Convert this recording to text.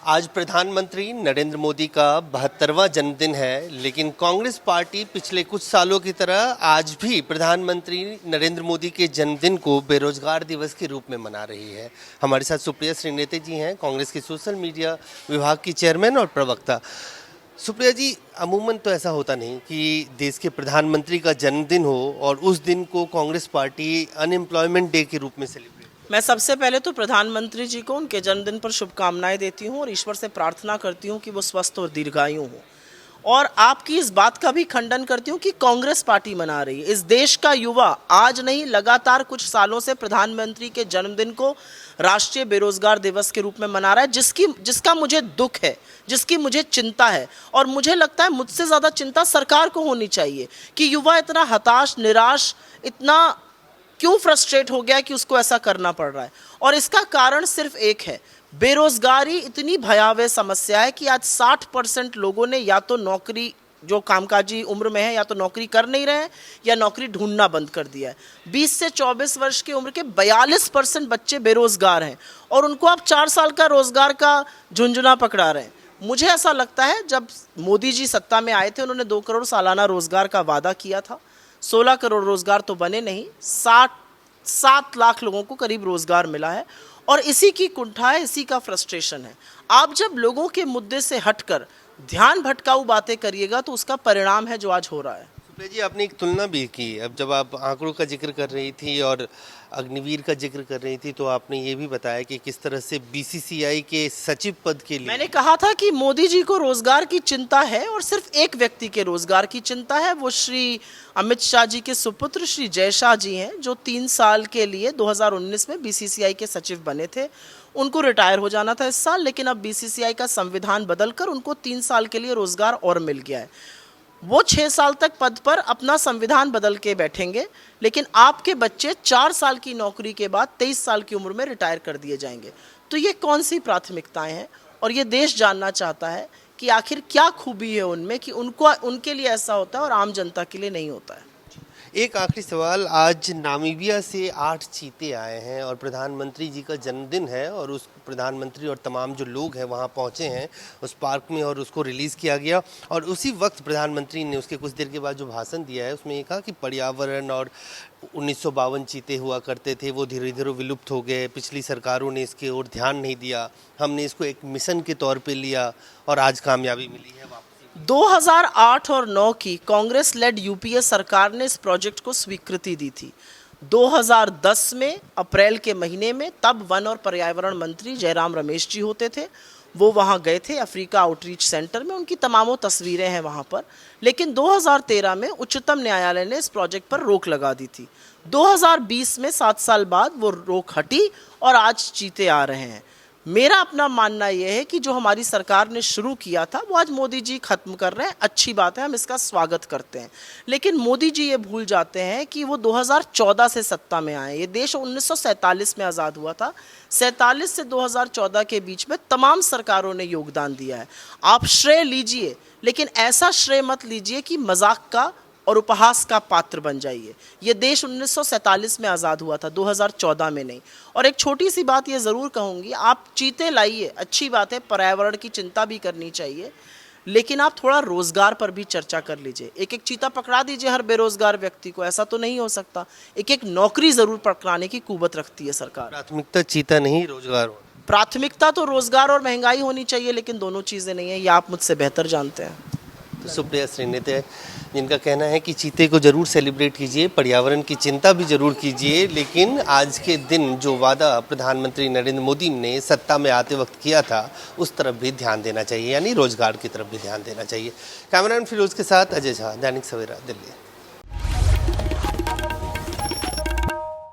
आज प्रधानमंत्री नरेंद्र मोदी का 72वां जन्मदिन है, लेकिन कांग्रेस पार्टी पिछले कुछ सालों की तरह आज भी प्रधानमंत्री नरेंद्र मोदी के जन्मदिन को बेरोजगार दिवस के रूप में मना रही है। हमारे साथ सुप्रिया श्रीनेते जी हैं, कांग्रेस के सोशल मीडिया विभाग की चेयरमैन और प्रवक्ता। सुप्रिया जी, अमूमन तो ऐसा होता नहीं कि देश के प्रधानमंत्री का जन्मदिन हो और उस दिन को कांग्रेस पार्टी अनएम्प्लॉयमेंट डे के रूप में सेलिब्रेट। मैं सबसे पहले तो प्रधानमंत्री जी को उनके जन्मदिन पर शुभकामनाएं देती हूं और ईश्वर से प्रार्थना करती हूं कि वो स्वस्थ और दीर्घायु हों। और आपकी इस बात का भी खंडन करती हूं कि कांग्रेस पार्टी मना रही है। इस देश का युवा आज नहीं, लगातार कुछ सालों से प्रधानमंत्री के जन्मदिन को राष्ट्रीय बेरोजगार दिवस के रूप में मना रहा है, जिसका मुझे दुख है, जिसकी मुझे चिंता है। और मुझे लगता है मुझसे ज़्यादा चिंता सरकार को होनी चाहिए कि युवा इतना हताश, निराश, इतना क्यों फ्रस्ट्रेट हो गया कि उसको ऐसा करना पड़ रहा है। और इसका कारण सिर्फ एक है, बेरोजगारी इतनी भयावह समस्या है कि आज 60% लोगों ने या तो नौकरी, जो कामकाजी उम्र में है, या तो नौकरी कर नहीं रहे हैं या नौकरी ढूंढना बंद कर दिया है। 20 से 24 वर्ष की उम्र के 42% बच्चे बेरोजगार हैं और उनको आप 4 साल का रोजगार का झुंझुना पकड़ा रहे हैं। मुझे ऐसा लगता है जब मोदी जी सत्ता में आए थे, उन्होंने 2 करोड़ सालाना रोजगार का वादा किया था। 16 करोड़ रोजगार तो बने नहीं, 7 लाख लोगों को करीब रोजगार मिला है। और इसी की कुंठा है, इसी का फ्रस्ट्रेशन है। आप जब लोगों के मुद्दे से हटकर ध्यान भटकाऊ बातें करिएगा तो उसका परिणाम है जो आज हो रहा है। सुप्रिया जी, आपने एक तुलना भी की। अब जब आप आंकड़ों का जिक्र कर रही थी और अग्निवीर का जिक्र कर रही थी, तो आपने ये भी बताया कि किस तरह से बीसीसीआई के सचिव पद के लिए मैंने कहा था कि मोदी जी को रोजगार की चिंता है और सिर्फ एक व्यक्ति के रोजगार की चिंता है। वो श्री अमित शाह जी के सुपुत्र श्री जय शाह जी हैं, जो 3 साल के लिए 2019 में बीसीसीआई के सचिव बने थे। उनको रिटायर हो जाना था इस साल, लेकिन अब बीसीसीआई का संविधान बदलकर उनको 3 साल के लिए रोजगार और मिल गया है। वो 6 साल तक पद पर अपना संविधान बदल के बैठेंगे, लेकिन आपके बच्चे 4 साल की नौकरी के बाद 23 साल की उम्र में रिटायर कर दिए जाएंगे। तो ये कौन सी प्राथमिकताएं हैं? और ये देश जानना चाहता है कि आखिर क्या खूबी है उनमें कि उनके लिए ऐसा होता है और आम जनता के लिए नहीं होता है। एक आखिरी सवाल, आज नामीबिया से 8 चीते आए हैं और प्रधानमंत्री जी का जन्मदिन है और उस प्रधानमंत्री और तमाम जो लोग हैं वहाँ पहुँचे हैं उस पार्क में और उसको रिलीज़ किया गया। और उसी वक्त प्रधानमंत्री ने उसके कुछ देर के बाद जो भाषण दिया है उसमें ये कहा कि पर्यावरण और 1952 चीते हुआ करते थे, वो धीरे धीरे विलुप्त हो गए। पिछली सरकारों ने इसके ओर ध्यान नहीं दिया, हमने इसको एक मिशन के तौर पर लिया और आज कामयाबी मिली है। 2008 और 9 की कांग्रेस लेड यूपीए सरकार ने इस प्रोजेक्ट को स्वीकृति दी थी। 2010 में अप्रैल के महीने में तब वन और पर्यावरण मंत्री जयराम रमेश जी होते थे, वो वहाँ गए थे अफ्रीका आउटरीच सेंटर में। उनकी तमामों तस्वीरें हैं वहाँ पर। लेकिन 2013 में उच्चतम न्यायालय ने इस प्रोजेक्ट पर रोक लगा दी थी। 2020 में 7 साल बाद वो रोक हटी और आज चीते आ रहे हैं। मेरा अपना मानना यह है कि जो हमारी सरकार ने शुरू किया था वो आज मोदी जी खत्म कर रहे हैं। अच्छी बात है, हम इसका स्वागत करते हैं। लेकिन मोदी जी ये भूल जाते हैं कि वो 2014 से सत्ता में आए। ये देश 1947 में आज़ाद हुआ था। 47 से 2014 के बीच में तमाम सरकारों ने योगदान दिया है। आप श्रेय लीजिए, लेकिन ऐसा श्रेय मत लीजिए कि मजाक का और उपहास का पात्र बन जाइए। ये देश 1947 में आज़ाद हुआ था, 2014 में नहीं। और एक छोटी सी बात ये ज़रूर कहूँगी, आप चीते लाइए, अच्छी बात है, पर्यावरण की चिंता भी करनी चाहिए, लेकिन आप थोड़ा रोज़गार पर भी चर्चा कर लीजिए। एक एक चीता पकड़ा दीजिए हर बेरोज़गार व्यक्ति को, ऐसा तो नहीं हो सकता। एक एक नौकरी ज़रूर पकड़ाने की कुवत रखती है सरकार। प्राथमिकता चीता नहीं, रोजगार हो। प्राथमिकता तो रोज़गार और महंगाई होनी चाहिए, लेकिन दोनों चीज़ें नहीं है, ये आप मुझसे बेहतर जानते हैं। तो सुप्रिया श्रीनेते, जिनका कहना है कि चीते को जरूर सेलिब्रेट कीजिए, पर्यावरण की चिंता भी जरूर कीजिए, लेकिन आज के दिन जो वादा प्रधानमंत्री नरेंद्र मोदी ने सत्ता में आते वक्त किया था उस तरफ भी ध्यान देना चाहिए, यानी रोजगार की तरफ भी ध्यान देना चाहिए। कैमरामैन फिरोज के साथ अजय झा, दैनिक सवेरा, दिल्ली।